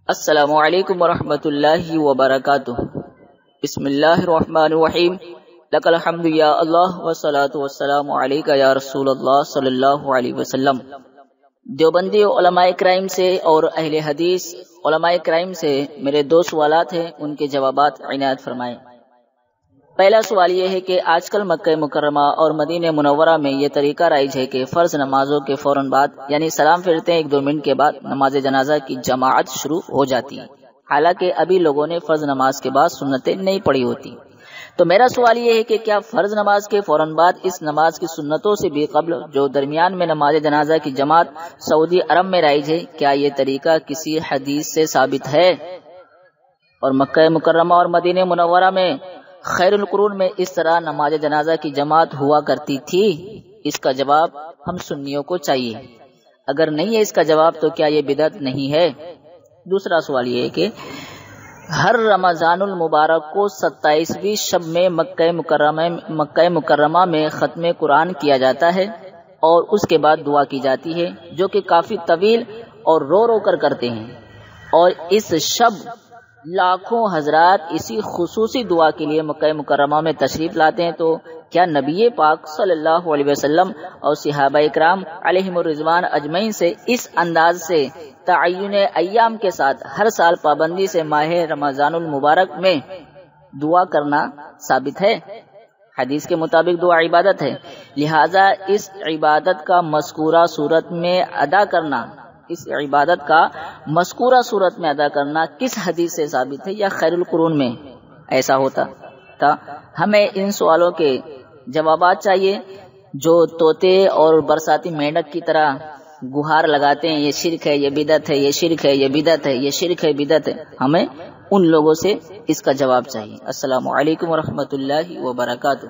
السلام علیکم ورحمۃ اللہ وبرکاتہ۔ بسم اللہ الرحمن الرحیم۔ لک الحمد یا اللہ والصلاۃ والسلام علیک یا رسول اللہ صلی اللہ علیہ وسلم۔ دیوبندی علماء کرام سے اور اہل حدیث علماء کرام سے میرے دو سوالات ہیں، ان کے جوابات عنایت فرمائیں۔ پہلا سوال یہ ہے کہ آج کل مکہ مکرمہ اور مدینہ منورہ میں یہ طریقہ رائج ہے کہ فرض نمازوں کے فوراً بعد یعنی سلام پھرتے ہیں 1-2 منٹ کے بعد نماز جنازہ کی جماعت شروع ہو جاتی ہے، حالانکہ ابھی لوگوں نے فرض نماز کے بعد سنتیں نہیں پڑھی ہوتی۔ تو میرا سوال یہ ہے کہ کیا فرض نماز کے فوراً بعد اس نماز کی سنتوں سے بھی قبل جو درمیان میں نماز جنازہ کی جماعت سعودی عرب میں رائج ہے، کیا یہ طریقہ کسی حدیث سے ثابت ہے؟ اور مکہ مکرمہ اور مدینہ منورہ میں خیر القرون میں اس طرح نماز جنازہ کی جماعت ہوا کرتی تھی؟ اس کا جواب ہم سنیوں کو چاہیے۔ اگر نہیں ہے اس کا جواب تو کیا یہ بدعت نہیں ہے؟ دوسرا سوال یہ ہے کہ ہر رمضان المبارک کو 27ویں شب میں مکہ مکرمہ میں ختم قرآن کیا جاتا ہے اور اس کے بعد دعا کی جاتی ہے، جو کہ کافی طویل اور رو رو کر کرتے ہیں، اور اس شب لاکھوں حضرات اسی خصوصی دعا کے لیے مکہ مکرمہ میں تشریف لاتے ہیں۔ تو کیا نبی پاک صلی اللہ علیہ وسلم اور صحابہ اکرام علیہم الرضوان اجمعین سے اس انداز سے تعین ایام کے ساتھ ہر سال پابندی سے ماہ رمضان المبارک میں دعا کرنا ثابت ہے؟ حدیث کے مطابق دعا عبادت ہے، لہذا اس عبادت کا مذکورہ صورت میں ادا کرنا کس حدیث سے ثابت ہے یا خیر القرون میں ایسا ہوتا تھا؟ ہمیں ان سوالوں کے جوابات چاہیے۔ جو طوطے اور برساتی مینڈک کی طرح گہار لگاتے ہیں یہ شرک ہے، یہ بدعت ہے، یہ شرک ہے، یہ بدعت ہے، یہ شرک ہے، بدعت ہے، ہمیں ان لوگوں سے اس کا جواب چاہیے۔ السلام علیکم ورحمۃ اللہ وبرکاتہ۔